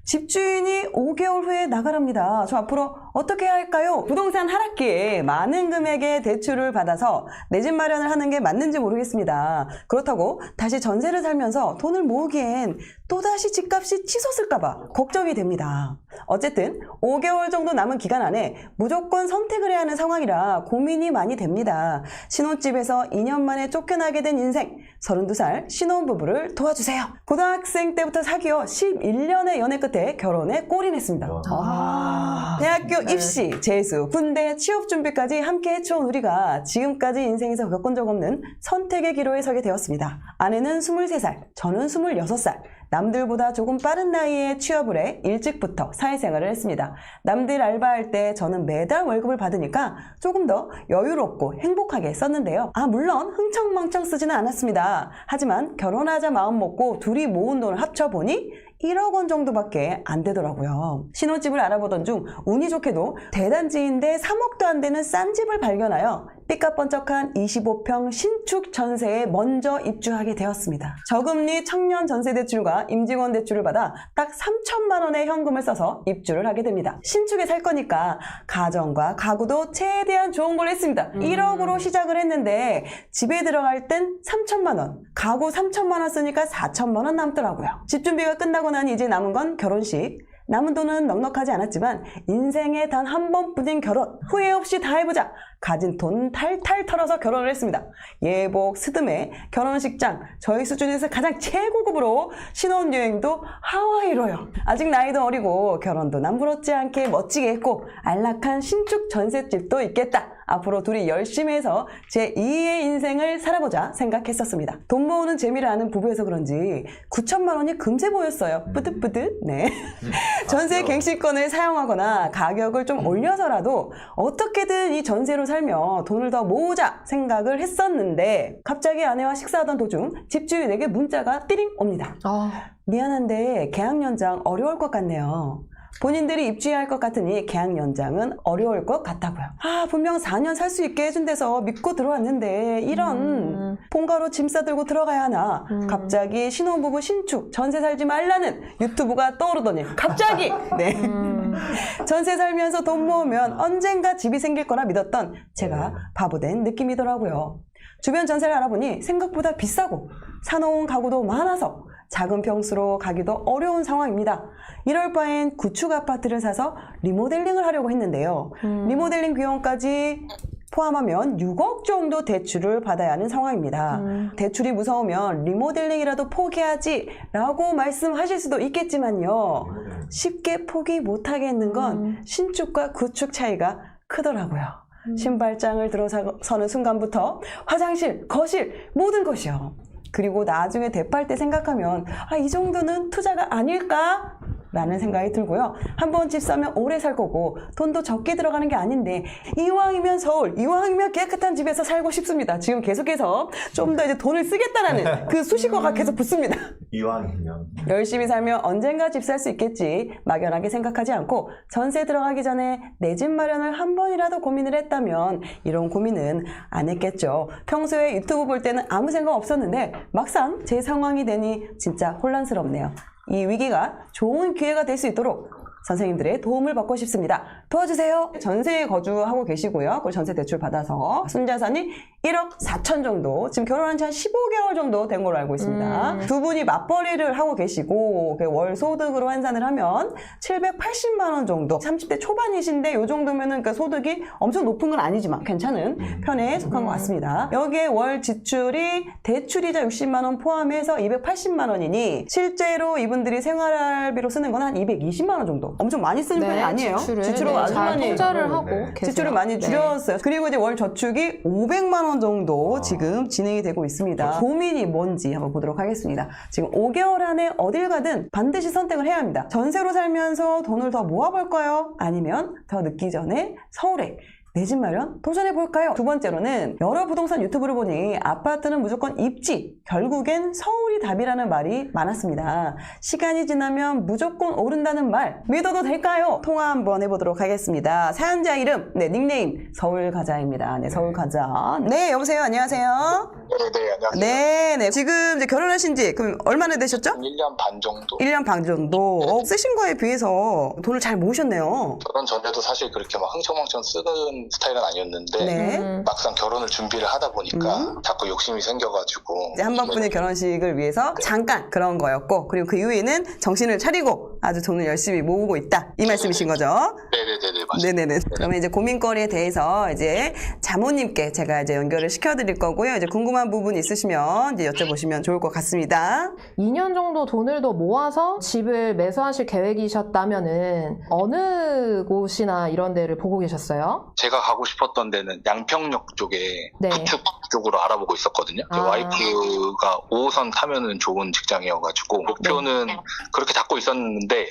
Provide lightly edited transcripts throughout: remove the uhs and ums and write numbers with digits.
집주인이 5개월 후에 나가랍니다. 저 앞으로 어떻게 해야 할까요? 부동산 하락기에 많은 금액의 대출을 받아서 내 집 마련을 하는 게 맞는지 모르겠습니다. 그렇다고 다시 전세를 살면서 돈을 모으기엔 또다시 집값이 치솟을까봐 걱정이 됩니다. 어쨌든 5개월 정도 남은 기간 안에 무조건 선택을 해야 하는 상황이라 고민이 많이 됩니다. 신혼집에서 2년 만에 쫓겨나게 된 인생, 32살 신혼부부를 도와주세요. 고등학생 때부터 사귀어 11년의 연애 끝에 결혼에 골인했습니다. 대학교 입시, 재수, 군대, 취업 준비까지 함께 해쳐온 우리가 지금까지 인생에서 겪은 적 없는 선택의 기로에 서게 되었습니다. 아내는 23살, 저는 26살. 남들보다 조금 빠른 나이에 취업을 해 일찍부터 사회생활을 했습니다. 남들 알바할 때 저는 매달 월급을 받으니까 조금 더 여유롭고 행복하게 썼는데요. 물론 흥청망청 쓰지는 않았습니다. 하지만 결혼하자 마음먹고 둘이 모은 돈을 합쳐보니 1억 원 정도밖에 안 되더라고요. 신혼집을 알아보던 중 운이 좋게도 대단지인데 3억도 안 되는 싼 집을 발견하여 삐까뻔쩍한 25평 신축 전세에 먼저 입주하게 되었습니다. 저금리 청년 전세대출과 임직원 대출을 받아 딱 3천만 원의 현금을 써서 입주를 하게 됩니다. 신축에 살 거니까 가정과 가구도 최대한 좋은 걸 했습니다. 1억으로 시작을 했는데 집에 들어갈 땐 3천만 원, 가구 3천만 원 쓰니까 4천만 원 남더라고요. 집 준비가 끝나고 나니 이제 남은 건 결혼식. 남은 돈은 넉넉하지 않았지만 인생에 단 한 번뿐인 결혼, 후회 없이 다 해보자. 가진 돈 탈탈 털어서 결혼을 했습니다. 예복, 스드메, 결혼식장, 저희 수준에서 가장 최고급으로 신혼여행도 하와이로요. 아직 나이도 어리고 결혼도 남부럽지 않게 멋지게 했고 안락한 신축 전셋집도 있겠다. 앞으로 둘이 열심히 해서 제2의 인생을 살아보자 생각했었습니다. 돈 모으는 재미를 아는 부부여서 그런지 9천만 원이 금세 보였어요. 뿌듯뿌듯. 네. 전세 갱신권을 사용하거나 가격을 좀 올려서라도 어떻게든 이 전세로 살며 돈을 더 모으자 생각을 했었는데 갑자기 아내와 식사하던 도중 집주인에게 문자가 띠링 옵니다. 미안한데 계약 연장 어려울 것 같네요. 본인들이 입주해야 할 것 같으니 계약 연장은 어려울 것 같다고요. 분명 4년 살 수 있게 해준 데서 믿고 들어왔는데 이런 본가로 짐 싸들고 들어가야 하나. 갑자기 신혼부부 신축 전세 살지 말라는 유튜브가 떠오르더니 갑자기 네. 전세 살면서 돈 모으면 언젠가 집이 생길 거라 믿었던 제가 바보된 느낌이더라고요. 주변 전세를 알아보니 생각보다 비싸고 사놓은 가구도 많아서 작은 평수로 가기도 어려운 상황입니다. 이럴 바엔 구축 아파트를 사서 리모델링을 하려고 했는데요. 리모델링 비용까지 포함하면 6억 정도 대출을 받아야 하는 상황입니다. 대출이 무서우면 리모델링이라도 포기하지 라고 말씀하실 수도 있겠지만요. 쉽게 포기 못하겠는 건 신축과 구축 차이가 크더라고요. 신발장을 들어서는 순간부터 화장실, 거실 모든 것이요. 그리고 나중에 대팔 때 생각하면 이 정도는 투자가 아닐까? 라는 생각이 들고요. 한번 집 사면 오래 살 거고 돈도 적게 들어가는 게 아닌데 이왕이면 서울, 이왕이면 깨끗한 집에서 살고 싶습니다. 지금 계속해서 좀 더 이제 돈을 쓰겠다라는 그 수식어가 계속 붙습니다. 이왕이면 열심히 살면 언젠가 집 살 수 있겠지 막연하게 생각하지 않고 전세 들어가기 전에 내 집 마련을 한 번이라도 고민을 했다면 이런 고민은 안 했겠죠. 평소에 유튜브 볼 때는 아무 생각 없었는데 막상 제 상황이 되니 진짜 혼란스럽네요. 이 위기가 좋은 기회가 될 수 있도록 선생님들의 도움을 받고 싶습니다. 도와주세요. 전세에 거주하고 계시고요. 그 전세 대출 받아서 순자산이 1억 4천 정도, 지금 결혼한 지 한 15개월 정도 된 걸로 알고 있습니다. 두 분이 맞벌이를 하고 계시고 월 소득으로 환산을 하면 780만 원 정도, 30대 초반이신데 이 정도면은 그러니까 소득이 엄청 높은 건 아니지만 괜찮은 편에 속한 것 같습니다. 여기에 월 지출이 대출이자 60만 원 포함해서 280만 원이니 실제로 이분들이 생활비로 쓰는 건 한 220만 원 정도. 엄청 많이 쓰는 편이 아니에요. 지출을 아주 많이 통자를 하고 계세요. 지출을 많이 줄였어요. 그리고 이제 월 저축이 500만 원 정도 지금 진행이 되고 있습니다. 고민이 뭔지 한번 보도록 하겠습니다. 지금 5개월 안에 어딜 가든 반드시 선택을 해야 합니다. 전세로 살면서 돈을 더 모아볼까요? 아니면 더 늦기 전에 서울에 내 집 마련 도전해볼까요? 두 번째로는 여러 부동산 유튜브를 보니 아파트는 무조건 입지, 결국엔 서울이 답이라는 말이 많았습니다. 시간이 지나면 무조건 오른다는 말 믿어도 될까요? 통화 한번 해보도록 하겠습니다. 사연자 이름, 네, 닉네임 서울가자입니다. 네, 서울가자. 네, 여보세요. 안녕하세요. 네, 안녕하세요. 네. 지금 이제 결혼하신 지 그럼 얼마나 되셨죠? 1년 반 정도. 1년 반 정도. 쓰신 거에 비해서 돈을 잘 모으셨네요. 결혼 전에도 사실 그렇게 막 흥청망청 쓰는 스타일은 아니었는데 네. 막상 결혼을 준비를 하다 보니까 자꾸 욕심이 생겨가지고 이제 한 번뿐의 결혼식을 위해서 잠깐 그런 거였고, 그리고 그 이후에는 정신을 차리고 아주 돈을 열심히 모으고 있다, 이 말씀이신 거죠? 네네네네, 맞습니다. 네네네. 그러면 이제 고민거리에 대해서 이제 자모님께 제가 이제 연결을 시켜드릴 거고요. 이제 궁금한 부분 있으시면 이제 여쭤보시면 좋을 것 같습니다. 2년 정도 돈을 더 모아서 집을 매수하실 계획이셨다면은 어느 곳이나 이런 데를 보고 계셨어요? 제가 가고 싶었던 데는 양평역 쪽에 네. 부축 쪽으로 알아보고 있었거든요. 제 아. 와이프가 5호선 타면은 좋은 직장이어가지고 목표는 그렇게 잡고 있었는데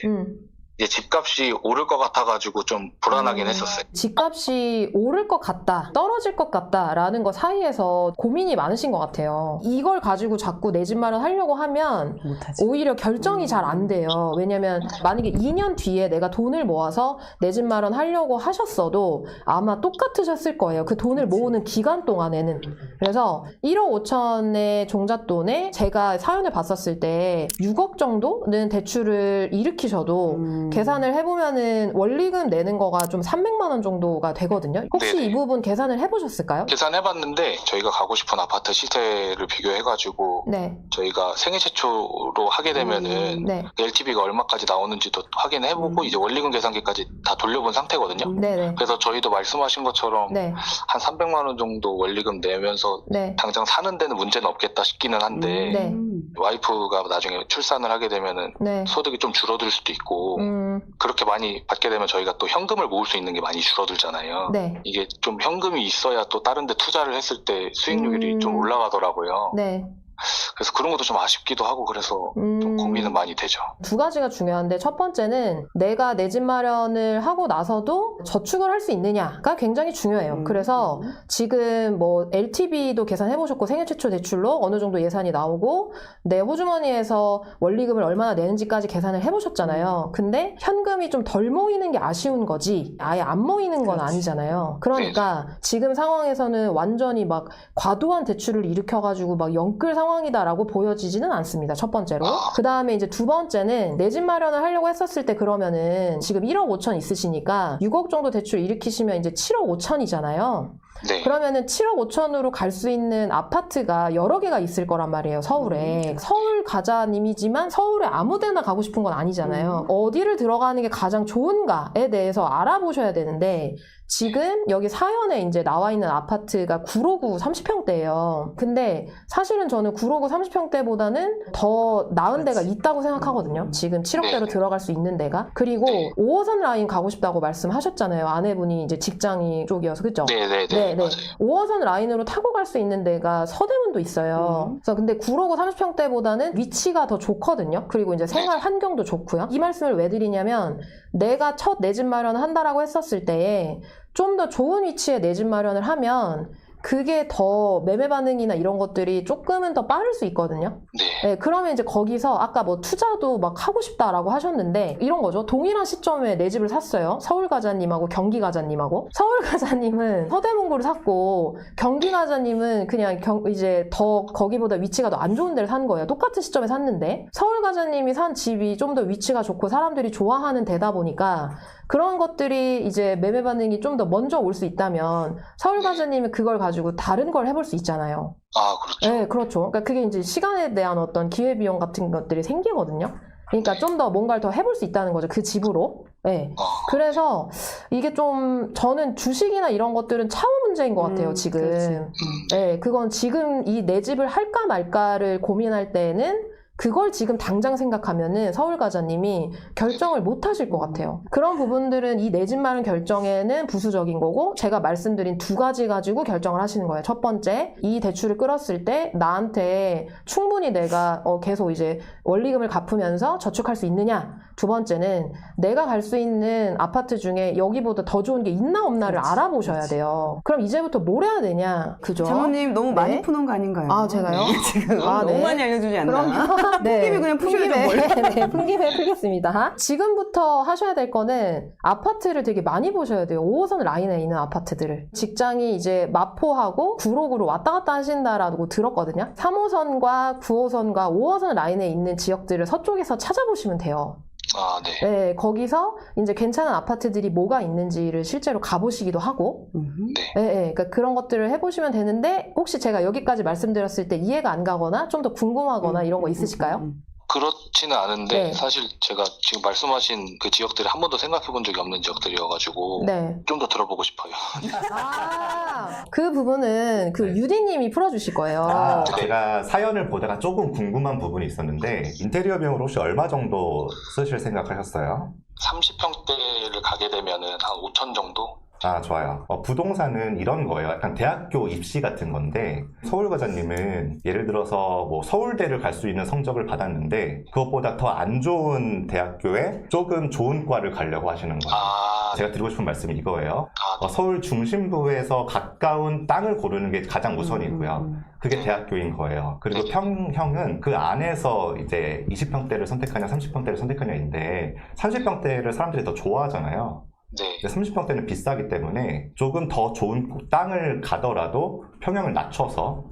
이제 집값이 오를 것 같아가지고 좀 불안하긴 했었어요. 집값이 오를 것 같다, 떨어질 것 같다라는 거 사이에서 고민이 많으신 것 같아요. 이걸 가지고 자꾸 내 집 마련하려고 하면 못하지. 오히려 결정이 잘 안 돼요. 왜냐면 만약에 2년 뒤에 내가 돈을 모아서 내 집 마련하려고 하셨어도 아마 똑같으셨을 거예요. 그 돈을 모으는 기간 동안에는. 그래서 1억 5천의 종잣돈에 제가 사연을 봤었을 때 6억 정도는 대출을 일으키셔도 계산을 해보면은 원리금 내는 거가 좀 300만 원 정도가 되거든요. 혹시 네네. 이 부분 계산을 해보셨을까요? 계산해봤는데 저희가 가고 싶은 아파트 시세를 비교해가지고 네. 저희가 생애 최초로 하게 되면은 네. LTV가 얼마까지 나오는지도 확인해보고 이제 원리금 계산기까지 다 돌려본 상태거든요. 네네. 그래서 저희도 말씀하신 것처럼 네. 한 300만 원 정도 원리금 내면서 네. 당장 사는 데는 문제는 없겠다 싶기는 한데 네. 와이프가 나중에 출산을 하게 되면은 네. 소득이 좀 줄어들 수도 있고 그렇게 많이 받게 되면 저희가 또 현금을 모을 수 있는 게 많이 줄어들잖아요. 네. 이게 좀 현금이 있어야 또 다른 데 투자를 했을 때 수익률이 좀 올라가더라고요. 네. 그래서 그런 것도 좀 아쉽기도 하고 그래서 좀 고민은 많이 되죠. 두 가지가 중요한데 첫 번째는 내가 내 집 마련을 하고 나서도 저축을 할 수 있느냐가 굉장히 중요해요. 그래서 지금 뭐 LTV도 계산해보셨고 생애 최초 대출로 어느 정도 예산이 나오고 내 호주머니에서 원리금을 얼마나 내는지까지 계산을 해보셨잖아요. 근데 현금이 좀 덜 모이는 게 아쉬운 거지 아예 안 모이는 건 아니잖아요. 그러니까 지금 상황에서는 완전히 막 과도한 대출을 일으켜가지고 막 영끌 상황이다라고 보여지지는 않습니다. 첫 번째로. 그 다음에 이제 두 번째는 내 집 마련을 하려고 했었을 때 그러면은 지금 1억 5천 있으시니까 6억 정도 대출 일으키시면 이제 7억 5천이잖아요. 네. 그러면은 7억 5천으로 갈 수 있는 아파트가 여러 개가 있을 거란 말이에요, 서울에. 서울 가자님이지만 서울에 아무 데나 가고 싶은 건 아니잖아요. 어디를 들어가는 게 가장 좋은가에 대해서 알아보셔야 되는데 지금 여기 사연에 이제 나와 있는 아파트가 구로구 30평대예요. 근데 사실은 저는 구로구 30평대보다는 더 나은 데가 있다고 생각하거든요. 지금 7억대로 들어갈 수 있는 데가. 그리고 5호선 라인 가고 싶다고 말씀하셨잖아요. 아내분이 이제 직장이 쪽이어서, 그죠? 네네네. 맞아요. 5호선 라인으로 타고 갈 수 있는 데가 서대문도 있어요. 그래서 근데 구로구 30평대보다는 위치가 더 좋거든요. 그리고 이제 생활 환경도 좋고요. 이 말씀을 왜 드리냐면 내가 첫 내 집 마련을 한다라고 했었을 때에 좀 더 좋은 위치에 내 집 마련을 하면 그게 더 매매 반응이나 이런 것들이 조금은 더 빠를 수 있거든요. 네, 그러면 이제 거기서 아까 뭐 투자도 막 하고 싶다라고 하셨는데 이런 거죠. 동일한 시점에 내 집을 샀어요. 서울 가자님하고 경기 가자님하고. 서울 가자님은 서대문구를 샀고 경기 가자님은 그냥 이제 더 거기보다 위치가 더 안 좋은 데를 산 거예요. 똑같은 시점에 샀는데 서울 가자님이 산 집이 좀 더 위치가 좋고 사람들이 좋아하는 데다 보니까 그런 것들이 이제 매매 반응이 좀 더 먼저 올 수 있다면 서울 가자님이 그걸 가지고 다른 걸 해볼 수 있잖아요. 아, 그렇죠. 네, 그렇죠. 그러니까 그게 이제 시간에 대한 어떤 기회비용 같은 것들이 생기거든요. 그러니까 좀 더 뭔가를 더 해볼 수 있다는 거죠. 그 집으로. 네. 그래서 이게 좀 저는 주식이나 이런 것들은 차후 문제인 것 같아요, 지금. 네, 그건 지금 이 내 집을 할까 말까를 고민할 때는 그걸 지금 당장 생각하면은 서울가자님이 결정을 못 하실 것 같아요. 그런 부분들은 이 내 집 마련 결정에는 부수적인 거고, 제가 말씀드린 두 가지 가지고 결정을 하시는 거예요. 첫 번째, 이 대출을 끌었을 때 나한테 충분히 내가 계속 이제 원리금을 갚으면서 저축할 수 있느냐. 두 번째는 내가 갈 수 있는 아파트 중에 여기보다 더 좋은 게 있나 없나를 알아보셔야 돼요. 그럼 이제부터 뭘 해야 되냐. 그죠? 장모님 너무 많이 네. 푸는 거 아닌가요? 아, 제가요? 지금 너무 네. 많이 알려주지 않나? 네. 풍김에 그냥 푸셔야죠, 뭘. 네, 풍김에 풀겠습니다. 지금부터 하셔야 될 거는 아파트를 되게 많이 보셔야 돼요. 5호선 라인에 있는 아파트들을. 직장이 이제 마포하고 구로구로 왔다 갔다 하신다라고 들었거든요. 3호선과 9호선과 5호선 라인에 있는 지역들을 서쪽에서 찾아보시면 돼요. 아, 네. 네, 거기서 이제 괜찮은 아파트들이 뭐가 있는지를 실제로 가보시기도 하고, 네. 네, 그러니까 그런 것들을 해보시면 되는데, 혹시 제가 여기까지 말씀드렸을 때 이해가 안 가거나 좀 더 궁금하거나 이런 거 있으실까요? 그렇지는 않은데 네. 사실 제가 지금 말씀하신 그 지역들이 한 번도 생각해 본 적이 없는 지역들이어가지고 네. 좀 더 들어보고 싶어요. 아, 그 부분은 그 유디님이 풀어주실 거예요. 아, 제가 사연을 보다가 조금 궁금한 부분이 있었는데 인테리어 비용을 혹시 얼마 정도 쓰실 생각하셨어요? 30평대를 가게 되면은 한 5천 정도? 아, 좋아요. 부동산은 이런 거예요. 약간 대학교 입시 같은 건데 서울과자님은 예를 들어서 뭐 서울대를 갈 수 있는 성적을 받았는데 그것보다 더 안 좋은 대학교에 조금 좋은 과를 가려고 하시는 거예요. 아, 제가 드리고 싶은 말씀이 이거예요. 네. 서울 중심부에서 가까운 땅을 고르는 게 가장 우선이고요. 그게 대학교인 거예요. 그리고 평형은 그 안에서 이제 20평대를 선택하냐 30평대를 선택하냐인데 30평대를 사람들이 더 좋아하잖아요. 네. 30평대는 비싸기 때문에 조금 더 좋은 땅을 가더라도 평형을 낮춰서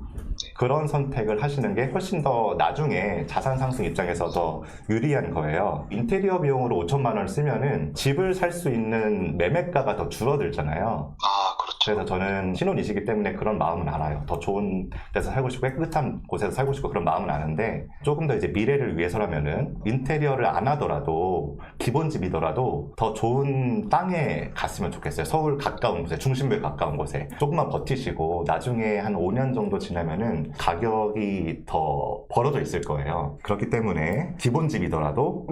그런 선택을 하시는 게 훨씬 더 나중에 자산 상승 입장에서 더 유리한 거예요. 인테리어 비용으로 5천만 원을 쓰면은 집을 살 수 있는 매매가가 더 줄어들잖아요. 아, 그렇죠. 그래서 저는 신혼이시기 때문에 그런 마음은 알아요. 더 좋은 데서 살고 싶고 깨끗한 곳에서 살고 싶고 그런 마음은 아는데 조금 더 이제 미래를 위해서라면은 인테리어를 안 하더라도 기본 집이더라도 더 좋은 땅에 갔으면 좋겠어요. 서울 가까운 곳에, 중심부에 가까운 곳에 조금만 버티시고 나중에 한 5년 정도 지나면은 가격이 더 벌어져 있을 거예요. 그렇기 때문에 기본 집이더라도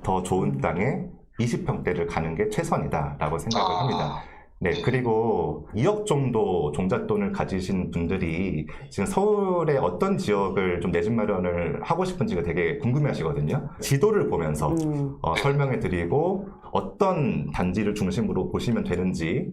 더 좋은 땅에 20평대를 가는 게 최선이다라고 생각을 합니다. 네, 그리고 2억 정도 종잣돈을 가지신 분들이 지금 서울의 어떤 지역을 좀 내 집 마련을 하고 싶은지가 되게 궁금해 하시거든요. 지도를 보면서 설명해 드리고 어떤 단지를 중심으로 보시면 되는지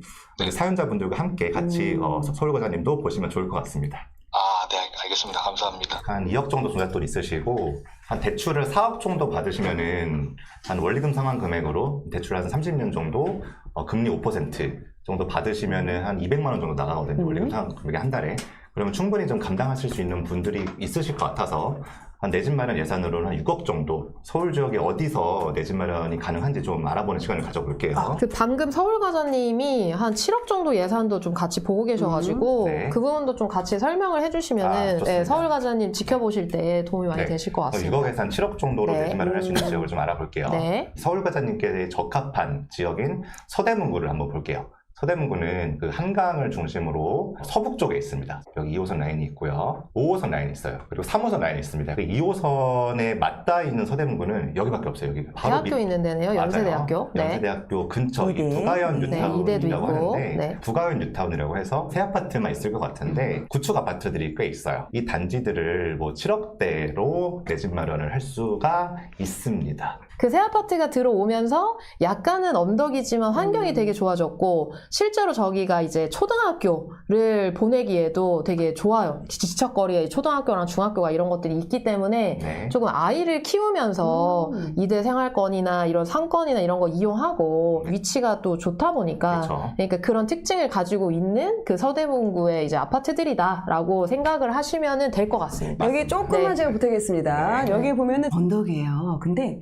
사연자분들과 함께 같이 서울과자님도 보시면 좋을 것 같습니다. 아, 네, 알겠습니다. 감사합니다. 한 2억 정도 종잣돈 있으시고 한 대출을 4억 정도 받으시면은 한 원리금 상환 금액으로 대출 한 30년 정도 금리 5% 정도 받으시면은 한 200만 원 정도 나가거든요. 원리금 상환 금액이 한 달에. 그러면 충분히 좀 감당하실 수 있는 분들이 있으실 것 같아서 한 내 집 마련 예산으로는 한 6억 정도 서울 지역에 어디서 내 집 마련이 가능한지 좀 알아보는 시간을 가져볼게요. 그 방금 서울과자님이 한 7억 정도 예산도 좀 같이 보고 계셔가지고 네. 그 부분도 좀 같이 설명을 해주시면은 좋습니다. 서울과자님 지켜보실 때 도움이 많이 네. 되실 것 같습니다. 6억 예산 7억 정도로 네. 내 집 마련을 할 수 있는 지역을 좀 알아볼게요. 네. 서울과자님께 적합한 지역인 서대문구를 한번 볼게요. 서대문구는 그 한강을 중심으로 서북 쪽에 있습니다. 여기 2호선 라인이 있고요. 5호선 라인이 있어요. 그리고 3호선 라인이 있습니다. 그 2호선에 맞닿아 있는 서대문구는 여기밖에 없어요. 여기 바로 대학교 있는 데네요. 연세대학교. 맞아요. 연세대학교 근처 이 이대. 부가현 네, 뉴타운이라고 이대도 있고. 하는데 네. 부가현 뉴타운이라고 해서 새 아파트만 있을 것 같은데 구축 아파트들이 꽤 있어요. 이 단지들을 뭐 7억대로 내 집 마련을 할 수가 있습니다. 그 새 아파트가 들어오면서 약간은 언덕이지만 환경이 되게 좋아졌고 실제로 저기가 이제 초등학교를 보내기에도 되게 좋아요. 지척거리에 초등학교랑 중학교가 이런 것들이 있기 때문에 네. 조금 아이를 키우면서 이대 생활권이나 이런 상권이나 이런 거 이용하고 위치가 또 좋다 보니까 그렇죠. 그러니까 그런 특징을 가지고 있는 그 서대문구의 이제 아파트들이다라고 생각을 하시면은 될 것 같습니다. 여기 조금만 네. 제가 부탁드리겠습니다. 네. 여기 보면은 언덕이에요. 근데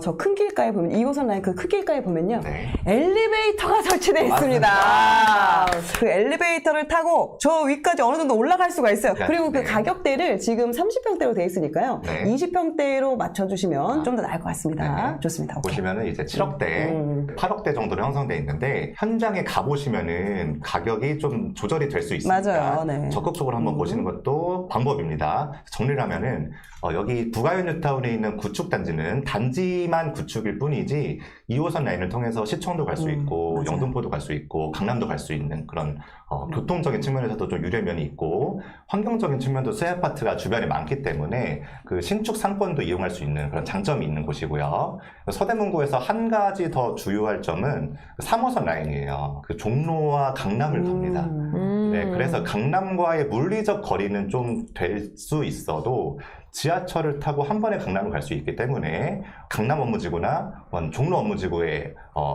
저 큰 길가에 보면 2호선 라인 그 큰 길가에 보면요. 네. 엘리베이터가 설치되어 있습니다. 그 엘리베이터를 타고 저 위까지 어느 정도 올라갈 수가 있어요. 그리고 그 네. 가격대를 지금 30평대로 되어 있으니까요. 네. 20평대로 맞춰주시면 좀 더 나을 것 같습니다. 네. 좋습니다. 오케이. 보시면은 이제 7억대, 8억대 정도로 형성돼 있는데 현장에 가보시면은 가격이 좀 조절이 될 수 있으니까 맞아요. 네. 적극적으로 한번 보시는 것도 방법, 방법입니다. 정리를 하면은 여기 부가현 뉴타운에 있는 구축단지는 단지만 구축일 뿐이지 2호선 라인을 통해서 시청도 갈 수 있고 맞아요. 영등포도 갈 수 있고 강남도 갈 수 있는 그런 교통적인 측면에서도 좀 유리한 면이 있고 환경적인 측면도 새 아파트가 주변에 많기 때문에 그 신축 상권도 이용할 수 있는 그런 장점이 있는 곳이고요. 서대문구에서 한 가지 더 주요할 점은 3호선 라인이에요. 그 종로와 강남을 갑니다. 네, 그래서 강남과의 물리적 거리는 좀 될 수 있어도 지하철을 타고 한 번에 강남을 갈 수 있기 때문에 강남 업무지구나 종로 업무지구에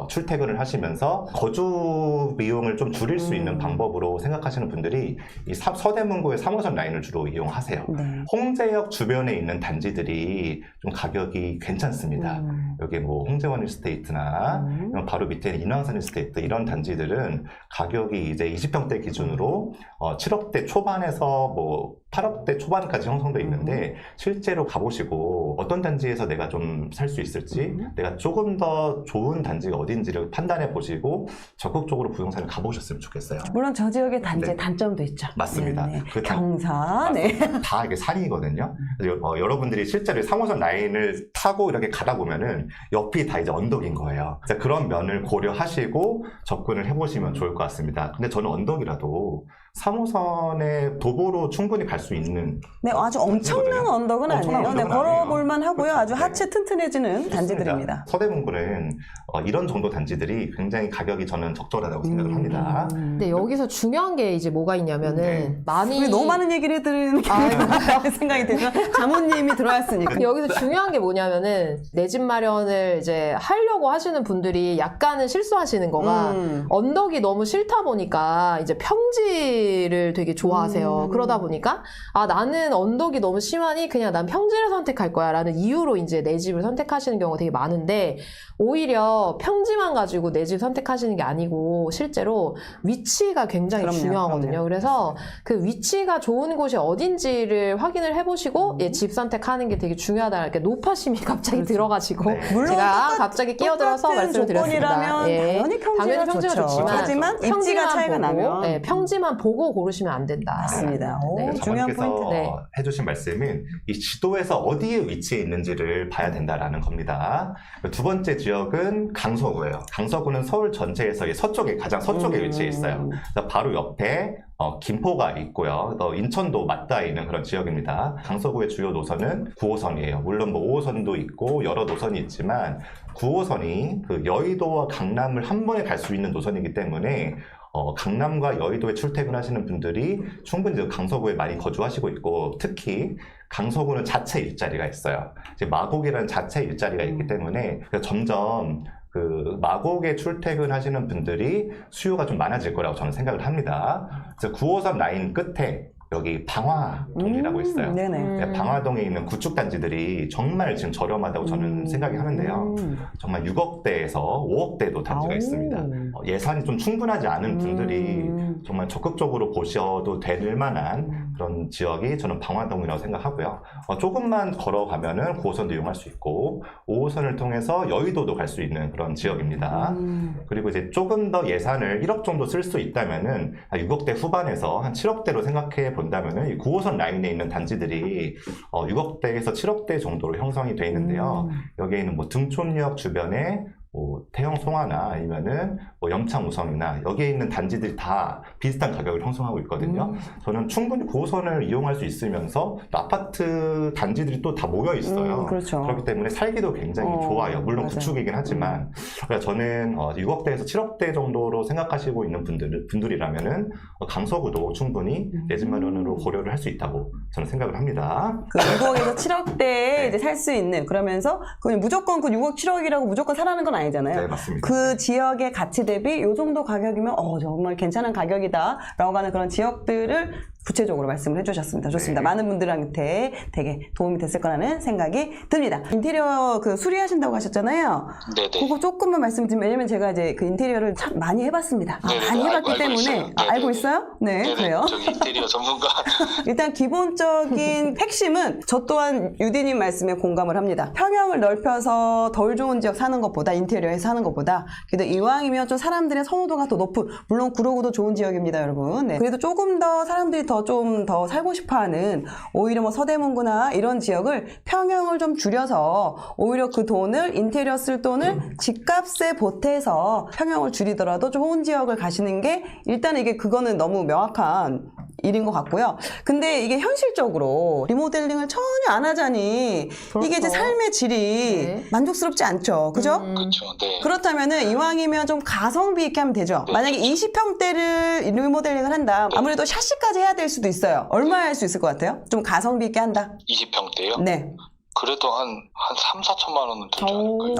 출퇴근을 하시면서 거주 비용을 좀 줄일 수 있는 방법으로 생각하시는 분들이 이 서대문구의 3호선 라인을 주로 이용하세요. 네. 홍제역 주변에 있는 단지들이 좀 가격이 괜찮습니다. 여기 뭐 홍제원 일스테이트나 바로 밑에 인왕산 일스테이트 이런 단지들은 가격이 이제 20평대 기준으로 7억대 초반에서 뭐 8억대 초반까지 형성돼 있는데 실제로 가보시고 어떤 단지에서 내가 좀 살 수 있을지 내가 조금 더 좋은 단지가 어딘지를 판단해 보시고 적극적으로 부동산을 가보셨으면 좋겠어요. 물론 저 지역의 단지의 네. 단점도 있죠. 맞습니다. 네, 네. 그 경사. 네. 다 이게 산이거든요. 그래서 여러분들이 실제로 3호선 라인을 타고 이렇게 가다 보면은 옆이 다 이제 언덕인 거예요. 그래서 그런 면을 고려하시고 접근을 해보시면 좋을 것 같습니다. 근데 저는 언덕이라도 3호선의 도보로 충분히 갈 수 있는 네, 아주 엄청난 언덕은 엄청난 아니에요. 네, 언덕은 걸어볼만 아니에요. 하고요. 아주 그렇죠. 하체 튼튼해지는 단지들입니다. 서대문구는 이런 정도 단지들이 굉장히 가격이 저는 적절하다고 생각을 합니다. 근데 여기서 중요한 게 이제 뭐가 있냐면은 네. 많이 우리 너무 많은 얘기를 해드리는 게 생각이 들지만 자모님이 들어왔으니까. 근데 여기서 중요한 게 뭐냐면은 내 집 마련을 이제 하려고 하시는 분들이 약간은 실수하시는 거가 언덕이 너무 싫다 보니까 이제 평지를 되게 좋아하세요. 그러다 보니까 아 나는 언덕이 너무 심하니 그냥 난 평지를 선택할 거야 라는 이유로 이제 내 집을 선택하시는 경우가 되게 많은데 오히려 평지만 가지고 내 집 선택하시는 게 아니고 실제로 위치가 굉장히 그럼요, 중요하거든요. 그럼요. 그래서 그 위치가 좋은 곳이 어딘지를 확인을 해보시고 예, 집 선택하는 게 되게 중요하다. 이렇게 노파심이 갑자기 들어가지고 네. 물론 제가 갑자기 끼어들어서 똑같은 말씀을 드렸습니다. 조건이라면 예. 당연히 평지가 평지가 좋죠. 좋지만 하지만 입지가 평지만 차이가 보고, 나면 예, 평지만 보고 고르시면 안 된다. 맞습니다. 오, 네. 중요한 자모님께서 포인트. 네. 해주신 말씀은 이 지도에서 어디에 위치해 있는지를 봐야 된다라는 겁니다. 두 번째 지역은 강서구예요. 강서구는 서울 전체에서 서쪽에 가장 서쪽에 위치해 있어요. 그래서 바로 옆에 김포가 있고요. 인천도 맞닿아 있는 그런 지역입니다. 강서구의 주요 노선은 9호선이에요. 물론 뭐 5호선도 있고 여러 노선이 있지만 9호선이 그 여의도와 강남을 한 번에 갈 수 있는 노선이기 때문에 강남과 여의도에 출퇴근하시는 분들이 충분히 강서구에 많이 거주하시고 있고 특히 강서구는 자체 일자리가 있어요. 이제 마곡이라는 자체 일자리가 있기 때문에 점점 그 마곡에 출퇴근하시는 분들이 수요가 좀 많아질 거라고 저는 생각을 합니다. 그래서 9호선 라인 끝에 여기 방화동이라고 있어요. 네네. 네, 방화동에 있는 구축단지들이 정말 지금 저렴하다고 저는 생각이 하는데요. 정말 6억대에서 5억대도 단지가 있습니다. 예산이 좀 충분하지 않은 분들이 정말 적극적으로 보셔도 될 만한 그런 지역이 저는 방화동이라고 생각하고요. 조금만 걸어가면은 9호선도 이용할 수 있고 5호선을 통해서 여의도도 갈 수 있는 그런 지역입니다. 그리고 이제 조금 더 예산을 1억 정도 쓸 수 있다면은 6억대 후반에서 한 7억대로 생각해 본다면은 이 9호선 라인에 있는 단지들이 6억대에서 7억대 정도로 형성이 되어 있는데요. 여기에 있는 뭐 등촌역 주변에 뭐 태영 송화나 아니면은 뭐 염창 우성이나 여기에 있는 단지들이 다 비슷한 가격을 형성하고 있거든요. 저는 충분히 9호선을 이용할 수 있으면서 또 아파트 단지들이 또 다 모여 있어요. 그렇죠. 그렇기 때문에 살기도 굉장히 좋아요. 물론 맞아요. 구축이긴 하지만 그러니까 저는 6억대에서 7억대 정도로 생각하시고 있는 분들이라면은 강서구도 충분히 내 집 마련으로 고려를 할 수 있다고 저는 생각을 합니다. 그 6억에서 7억대에 이제 살 수 있는 그러면서 그냥 무조건 그 6억 7억이라고 무조건 사라는 건 아니잖아요. 네, 맞습니다. 그 지역의 가치 대비 이 정도 가격이면 정말 괜찮은 가격이다 라고 하는 그런 지역들을 구체적으로 말씀을 해주셨습니다. 좋습니다. 네. 많은 분들한테 되게 도움이 됐을 거라는 생각이 듭니다. 인테리어 그 수리하신다고 하셨잖아요. 네네. 그거 조금만 말씀드리면 왜냐면 제가 이제 그 인테리어를 참 많이 해봤습니다. 네네네. 많이 해봤기 알고 때문에 있어요. 네네네. 알고 있어요? 네, 네네. 그래요. 저기 인테리어 전문가. 일단 기본적인 핵심은 저 또한 유디님 말씀에 공감을 합니다. 평형을 넓혀서 덜 좋은 지역 사는 것보다 인테리어에서 사는 것보다 그래도 이왕이면 좀 사람들의 선호도가 더 높은 물론 구로구도 좋은 지역입니다, 여러분. 네. 그래도 조금 더 사람들이 더 서울에서 좀 더 살고 싶어하는 오히려 뭐 서대문구나 이런 지역을 평형을 좀 줄여서 오히려 그 돈을 인테리어 쓸 돈을 집값에 보태서 평형을 줄이더라도 좋은 지역을 가시는 게 일단 이게 그거는 너무 명확한 일인 것 같고요. 근데 이게 현실적으로 리모델링을 전혀 안 하자니 이게 이제 삶의 질이 네. 만족스럽지 않죠. 그죠? 그렇죠. 네. 그렇다면은 이왕이면 좀 가성비 있게 하면 되죠. 네. 만약에 20평대를 리모델링을 한다. 아무래도 샤시까지 해야 될 수도 있어요. 얼마에 할 수 있을 것 같아요? 좀 가성비 있게 한다. 20평대요? 네. 그래도 한 3, 4천만 원은 들지 않을까요?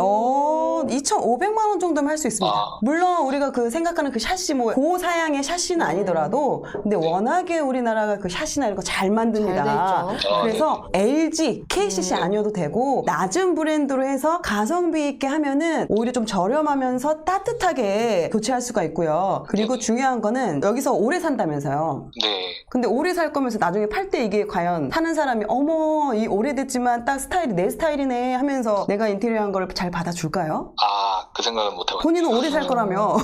2,500만 원 정도면 할 수 있습니다. 아. 물론 우리가 그 생각하는 그 샤시 뭐 고사양의 샤시는 아니더라도 근데 워낙에 우리나라가 그 샤시나 이런 거 잘 만듭니다. 잘 돼 있죠. 아, 그래서 LG, KCC 아니어도 되고 낮은 브랜드로 해서 가성비 있게 하면은 오히려 좀 저렴하면서 따뜻하게 교체할 수가 있고요. 그리고 중요한 거는 여기서 오래 산다면서요. 네. 근데 오래 살 거면서 나중에 팔 때 이게 과연 사는 사람이 어머 이 오래됐지만 딱 스타일이 내 스타일이네 하면서 내가 인테리어 한 걸 잘 받아줄까요? 그 생각은 못 해봤어요. 본인은 오래 살 거라며.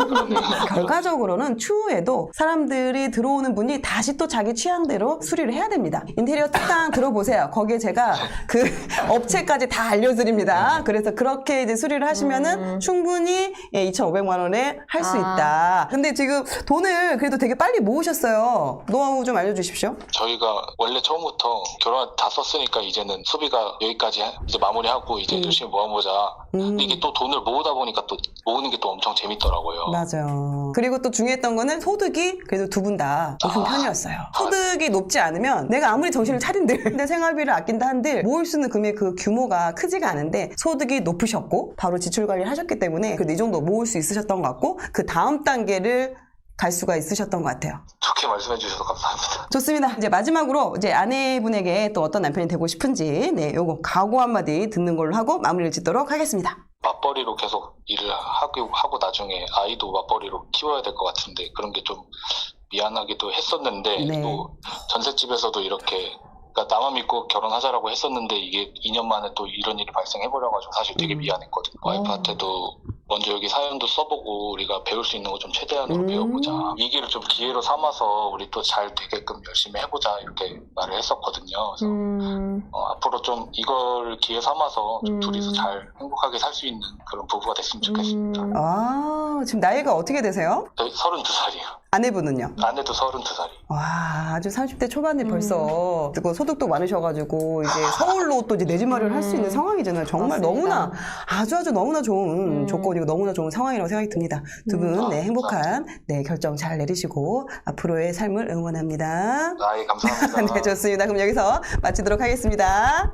그러네요. 결과적으로는 추후에도 사람들이 들어오는 분이 다시 또 자기 취향대로 수리를 해야 됩니다. 인테리어 특강 들어보세요. 거기에 제가 그 업체까지 다 알려드립니다. 그래서 그렇게 이제 수리를 하시면은 충분히 2,500만 원에 할 수 있다. 근데 지금 돈을 그래도 되게 빨리 모으셨어요. 노하우 좀 알려주십시오. 저희가 원래 처음부터 결혼 다 썼으니까 이제는 소비가 여기까지 이제 마무리하고 이제 열심히 모아보자. 근데 이게 또 돈을 모으다 보니까 또 모으는 게 또 엄청 재밌더라고요. 맞아요. 그리고 또 중요했던 거는 소득이 그래도 두 분 다 높은 편이었어요. 소득이 높지 않으면 내가 아무리 정신을 차린들 근데 생활비를 아낀다 한들 모을 수 있는 금액 그 규모가 크지가 않은데 소득이 높으셨고 바로 지출 관리를 하셨기 때문에 그래도 이 정도 모을 수 있으셨던 것 같고 그 다음 단계를 갈 수가 있으셨던 것 같아요. 좋게 말씀해 주셔서 감사합니다. 좋습니다. 이제 마지막으로 이제 아내분에게 또 어떤 남편이 되고 싶은지 요거 각오 한마디 듣는 걸로 하고 마무리를 짓도록 하겠습니다. 맞벌이로 계속 일을 하고 나중에 아이도 맞벌이로 키워야 될 것 같은데 그런 게 좀 미안하기도 했었는데 네. 또 전셋집에서도 이렇게 그러니까 나만 믿고 결혼하자라고 했었는데 이게 2년 만에 또 이런 일이 발생해버려가지고 사실 되게 미안했거든요. 와이프한테도 먼저 여기 사연도 써보고 우리가 배울 수 있는 거 좀 최대한으로 배워보자. 위기를 좀 기회로 삼아서 우리 또 잘 되게끔 열심히 해보자 이렇게 말을 했었거든요. 그래서 앞으로 좀 이걸 기회 삼아서 좀 둘이서 잘 행복하게 살 수 있는 그런 부부가 됐으면 좋겠습니다. 지금 나이가 어떻게 되세요? 저희 32살이요. 아내분은요? 아내도 32살이요. 와, 아주 30대 초반에 벌써 그리고 소득도 많으셔가지고 이제 서울로 또 이제 내 집 마련을 할 수 있는 상황이잖아요. 정말 맞습니다. 너무나 아주 너무나 좋은 조건이고 너무나 좋은 상황이라고 생각이 듭니다. 두 분 행복한 결정 잘 내리시고 앞으로의 삶을 응원합니다. 감사합니다. 네, 좋습니다. 그럼 여기서 마치도록 하겠습니다.